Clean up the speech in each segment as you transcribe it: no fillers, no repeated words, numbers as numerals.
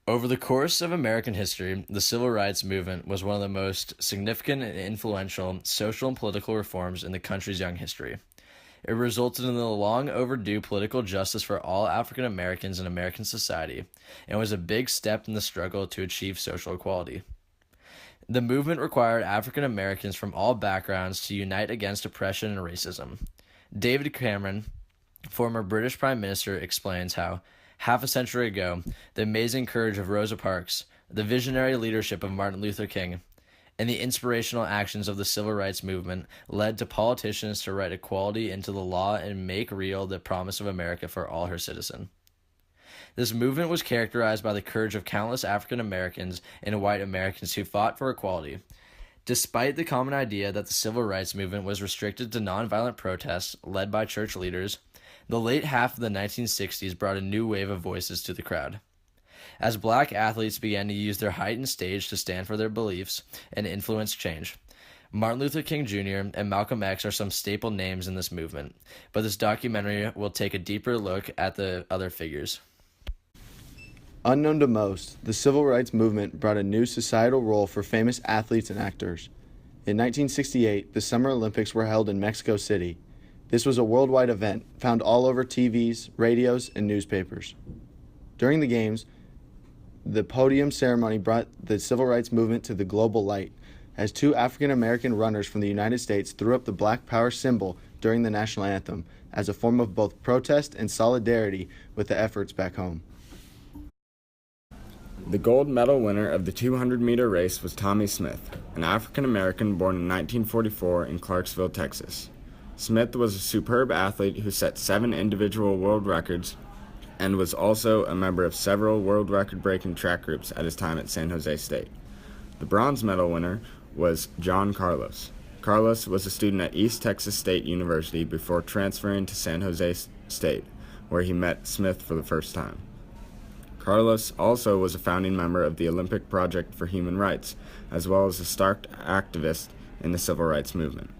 Over the course of American history, the civil rights movement was one of the most significant and influential social and political reforms in the country's young history. It resulted in the long overdue political justice for all African Americans in American society and was a big step in the struggle to achieve social equality. The movement required African Americans from all backgrounds to unite against oppression and racism. David Cameron, former British Prime Minister, explains how, half a century ago, the amazing courage of Rosa Parks, the visionary leadership of Martin Luther King, and the inspirational actions of the civil rights movement led to politicians to write equality into the law and make real the promise of America for all her citizens. This movement was characterized by the courage of countless African Americans and white Americans who fought for equality. Despite the common idea that the civil rights movement was restricted to nonviolent protests led by church leaders, the late half of the 1960s brought a new wave of voices to the crowd. As black athletes began to use their heightened stage to stand for their beliefs and influence change, Martin Luther King Jr. and Malcolm X are some staple names in this movement, but this documentary will take a deeper look at the other figures. Unknown to most, the civil rights movement brought a new societal role for famous athletes and actors. In 1968, the Summer Olympics were held in Mexico City. This was a worldwide event, found all over TVs, radios, and newspapers. During the Games, the podium ceremony brought the civil rights movement to the global light, as two African-American runners from the United States threw up the Black Power symbol during the national anthem as a form of both protest and solidarity with the efforts back home. The gold medal winner of the 200-meter race was Tommie Smith, an African-American born in 1944 in Clarksville, Texas. Smith was a superb athlete who set 7 individual world records and was also a member of several world record-breaking track groups at his time at San Jose State. The bronze medal winner was John Carlos. Carlos was a student at East Texas State University before transferring to San Jose State, where he met Smith for the first time. Carlos also was a founding member of the Olympic Project for Human Rights, as well as a stark activist in the civil rights movement.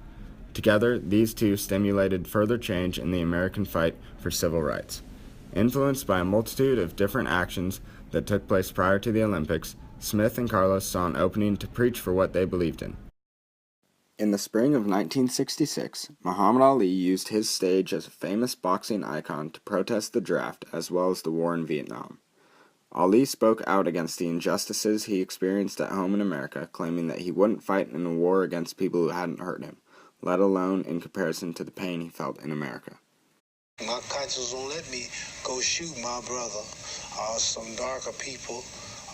Together, these two stimulated further change in the American fight for civil rights. Influenced by a multitude of different actions that took place prior to the Olympics, Smith and Carlos saw an opening to preach for what they believed in. In the spring of 1966, Muhammad Ali used his stage as a famous boxing icon to protest the draft as well as the war in Vietnam. Ali spoke out against the injustices he experienced at home in America, claiming that he wouldn't fight in a war against people who hadn't hurt him, let alone in comparison to the pain he felt in America. My conscience won't let me go shoot my brother or some darker people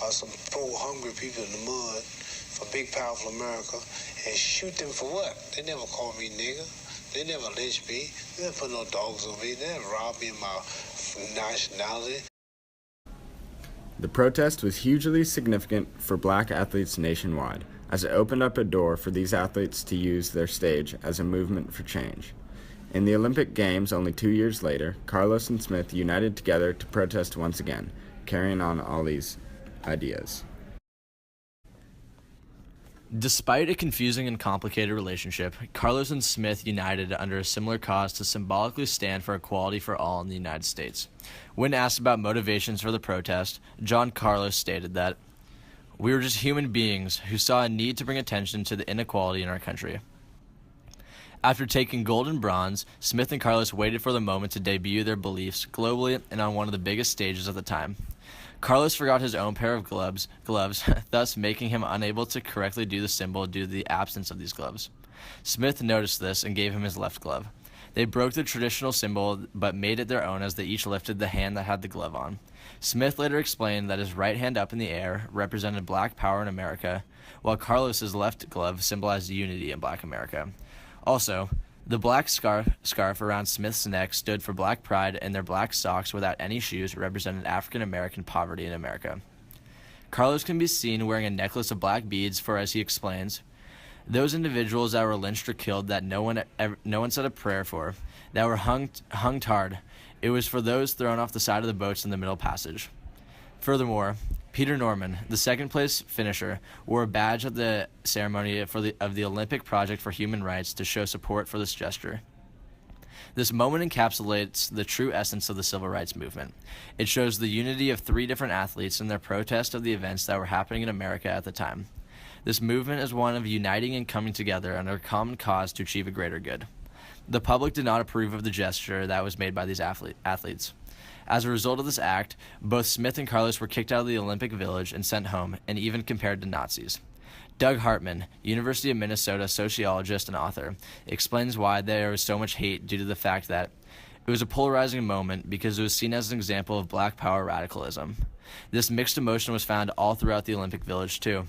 or some poor hungry people in the mud for big powerful America and shoot them for what? They never called me nigger. They never lynched me. They never put no dogs on me. They never robbed me of my nationality. The protest was hugely significant for black athletes nationwide, as it opened up a door for these athletes to use their stage as a movement for change. In the Olympic Games only 2 years later, Carlos and Smith united together to protest once again, carrying on Ali's ideas. Despite a confusing and complicated relationship, Carlos and Smith united under a similar cause to symbolically stand for equality for all in the United States. When asked about motivations for the protest, John Carlos stated that, "We were just human beings who saw a need to bring attention to the inequality in our country." After taking gold and bronze, Smith and Carlos waited for the moment to debut their beliefs globally and on one of the biggest stages of the time. Carlos forgot his own pair of gloves, thus making him unable to correctly do the symbol due to the absence of these gloves. Smith noticed this and gave him his left glove. They broke the traditional symbol but made it their own as they each lifted the hand that had the glove on. Smith later explained that his right hand up in the air represented black power in America, while Carlos's left glove symbolized unity in black America. Also, the black scarf around Smith's neck stood for black pride, and their black socks without any shoes represented African-American poverty in America. Carlos can be seen wearing a necklace of black beads for, as he explains, those individuals that were lynched or killed that no one said a prayer for, that were hung hard. It was for those thrown off the side of the boats in the Middle Passage. Furthermore, Peter Norman, the second-place finisher, wore a badge at the ceremony of the Olympic Project for Human Rights to show support for this gesture. This moment encapsulates the true essence of the civil rights movement. It shows the unity of three different athletes in their protest of the events that were happening in America at the time. This movement is one of uniting and coming together under a common cause to achieve a greater good. The public did not approve of the gesture that was made by these athletes. As a result of this act, both Smith and Carlos were kicked out of the Olympic Village and sent home, and even compared to Nazis. Doug Hartman, University of Minnesota sociologist and author, explains why there was so much hate due to the fact that it was a polarizing moment because it was seen as an example of black power radicalism. This mixed emotion was found all throughout the Olympic Village, too.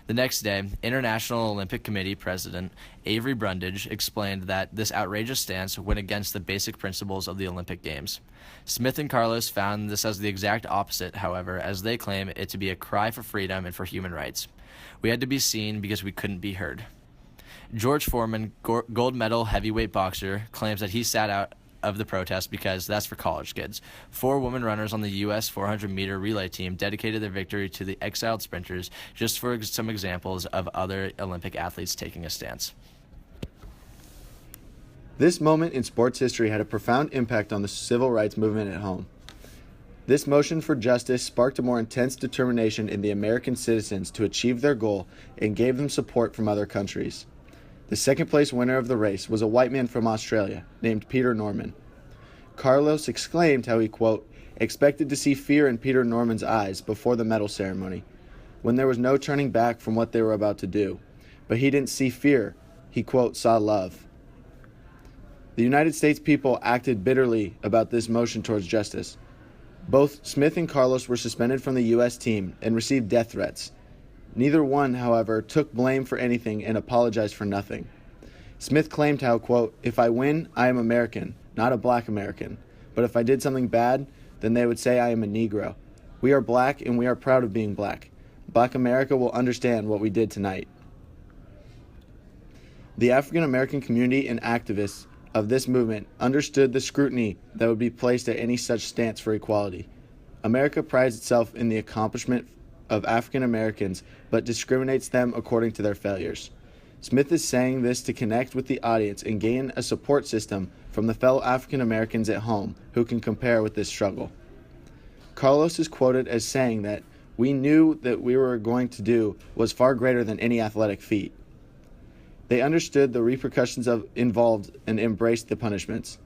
The next day, International Olympic Committee President Avery Brundage explained that this outrageous stance went against the basic principles of the Olympic Games. Smith and Carlos found this as the exact opposite, however, as they claim it to be a cry for freedom and for human rights. We had to be seen because we couldn't be heard. George Foreman, gold medal heavyweight boxer, claims that he sat out of the protest because that's for college kids. 4 women runners on the U.S. 400-meter relay team dedicated their victory to the exiled sprinters, just for some examples of other Olympic athletes taking a stance. This moment in sports history had a profound impact on the civil rights movement at home. This motion for justice sparked a more intense determination in the American citizens to achieve their goal and gave them support from other countries. The second-place winner of the race was a white man from Australia named Peter Norman. Carlos exclaimed how he, quote, expected to see fear in Peter Norman's eyes before the medal ceremony, when there was no turning back from what they were about to do. But he didn't see fear. He, quote, saw love. The United States people acted bitterly about this motion towards justice. Both Smith and Carlos were suspended from the U.S. team and received death threats. Neither one, however, took blame for anything and apologized for nothing. Smith claimed how, quote, if I win, I am American, not a black American. But if I did something bad, then they would say I am a Negro. We are black and we are proud of being black. Black America will understand what we did tonight. The African American community and activists of this movement understood the scrutiny that would be placed at any such stance for equality. America prides itself in the accomplishment of African Americans, but discriminates them according to their failures. Smith is saying this to connect with the audience and gain a support system from the fellow African Americans at home who can compare with this struggle. Carlos is quoted as saying that we knew that we were going to do was far greater than any athletic feat. They understood the repercussions involved and embraced the punishments.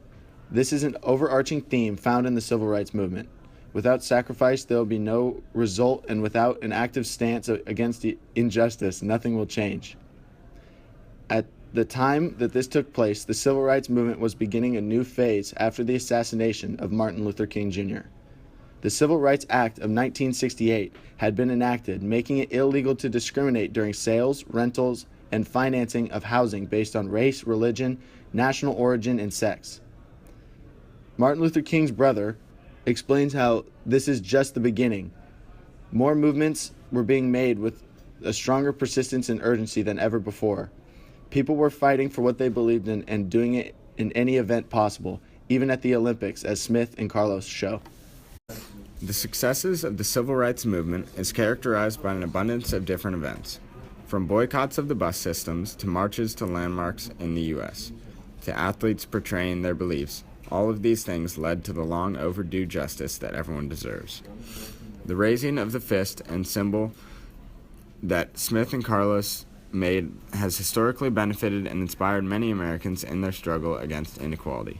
This is an overarching theme found in the civil rights movement. Without sacrifice, there will be no result, and without an active stance against injustice, nothing will change. At the time that this took place, the civil rights movement was beginning a new phase after the assassination of Martin Luther King Jr. The Civil Rights Act of 1968 had been enacted, making it illegal to discriminate during sales, rentals, and financing of housing based on race, religion, national origin, and sex. Martin Luther King's brother explains how this is just the beginning. More movements were being made with a stronger persistence and urgency than ever before. People were fighting for what they believed in and doing it in any event possible, even at the Olympics, as Smith and Carlos show. The successes of the civil rights movement is characterized by an abundance of different events, from boycotts of the bus systems to marches to landmarks in the U.S., to athletes portraying their beliefs. All of these things led to the long overdue justice that everyone deserves. The raising of the fist and symbol that Smith and Carlos made has historically benefited and inspired many Americans in their struggle against inequality.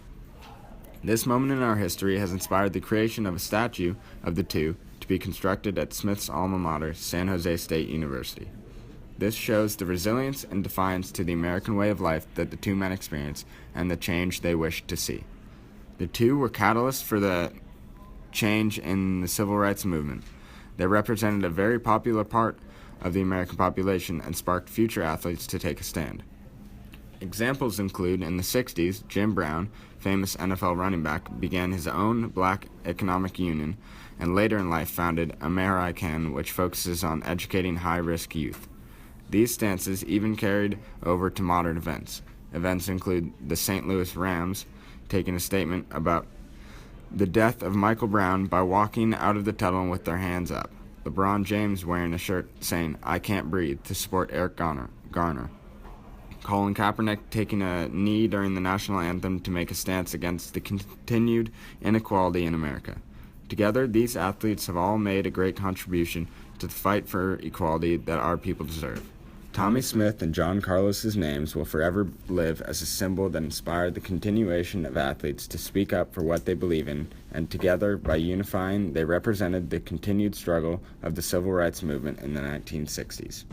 This moment in our history has inspired the creation of a statue of the two to be constructed at Smith's alma mater, San Jose State University. This shows the resilience and defiance to the American way of life that the two men experienced and the change they wished to see. The two were catalysts for the change in the civil rights movement. They represented a very popular part of the American population and sparked future athletes to take a stand. Examples include, in the 60s, Jim Brown, famous NFL running back, began his own black economic union, and later in life founded American, which focuses on educating high-risk youth. These stances even carried over to modern events. Events include the St. Louis Rams taking a statement about the death of Michael Brown by walking out of the tunnel with their hands up. LeBron James wearing a shirt saying, "I can't breathe," to support Eric Garner. Colin Kaepernick taking a knee during the national anthem to make a stance against the continued inequality in America. Together, these athletes have all made a great contribution to the fight for equality that our people deserve. Tommy Smith and John Carlos's names will forever live as a symbol that inspired the continuation of athletes to speak up for what they believe in, and together, by unifying, they represented the continued struggle of the civil rights movement in the 1960s.